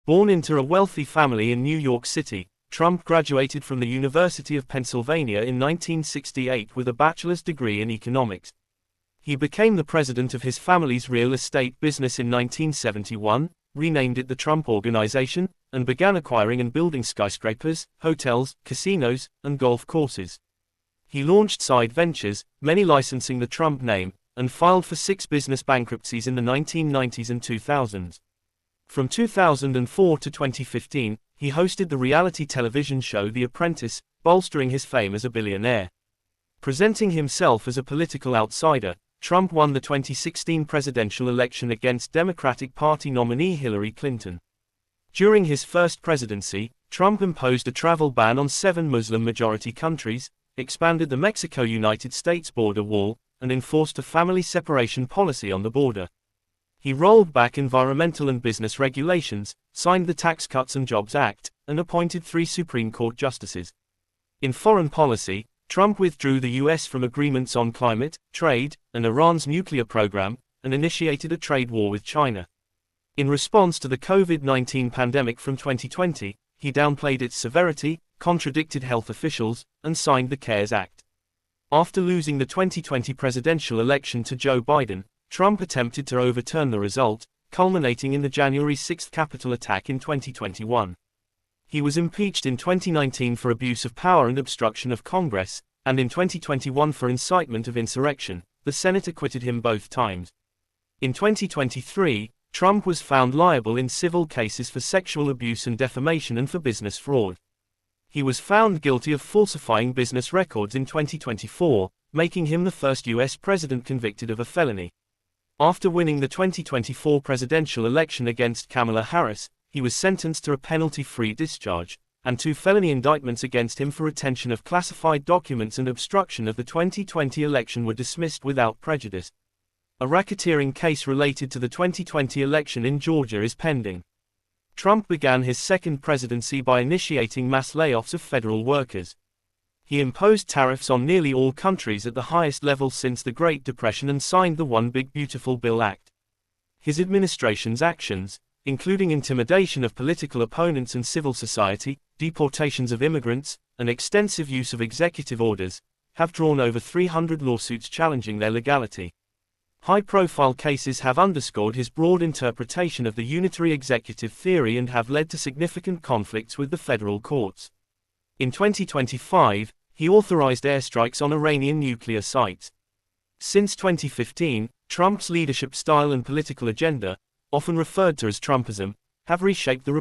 Born into a wealthy family in New York City, Trump graduated from the University of Pennsylvania in 1968 with a bachelor's degree in economics. He became the president of his family's real estate business in 1971, renamed it the Trump Organization, and began acquiring and building skyscrapers, hotels, casinos, and golf courses. He launched side ventures, many licensing the Trump name, and filed for 6 business bankruptcies in the 1990s and 2000s. From 2004 to 2015, he hosted the reality television show The Apprentice, bolstering his fame as a billionaire. Presenting himself as a political outsider, Trump won the 2016 presidential election against Democratic Party nominee Hillary Clinton. During his first presidency, Trump imposed a travel ban on 7 Muslim-majority countries, expanded the Mexico-United States border wall, and enforced a family separation policy on the border. He rolled back environmental and business regulations, signed the Tax Cuts and Jobs Act, and appointed 3 Supreme Court justices. In foreign policy, Trump withdrew the U.S. from agreements on climate, trade, and Iran's nuclear program, and initiated a trade war with China. In response to the COVID-19 pandemic from 2020, he downplayed its severity, contradicted health officials, and signed the CARES Act. After losing the 2020 presidential election to Joe Biden, Trump attempted to overturn the result, culminating in the January 6 Capitol attack in 2021. He was impeached in 2019 for abuse of power and obstruction of Congress, and in 2021 for incitement of insurrection. The Senate acquitted him both times. In 2023, Trump was found liable in civil cases for sexual abuse and defamation and for business fraud. He was found guilty of falsifying business records in 2024, making him the first U.S. president convicted of a felony. After winning the 2024 presidential election against Kamala Harris, he was sentenced to a penalty-free discharge, and 2 felony indictments against him for retention of classified documents and obstruction of the 2020 election were dismissed without prejudice. A racketeering case related to the 2020 election in Georgia is pending. Trump began his second presidency by initiating mass layoffs of federal workers. He imposed tariffs on nearly all countries at the highest level since the Great Depression and signed the One Big Beautiful Bill Act. His administration's actions, including intimidation of political opponents and civil society, deportations of immigrants, and extensive use of executive orders, have drawn over 300 lawsuits challenging their legality. High-profile cases have underscored his broad interpretation of the unitary executive theory and have led to significant conflicts with the federal courts. In 2025, he authorized airstrikes on Iranian nuclear sites. Since 2015, Trump's leadership style and political agenda, often referred to as Trumpism, have reshaped the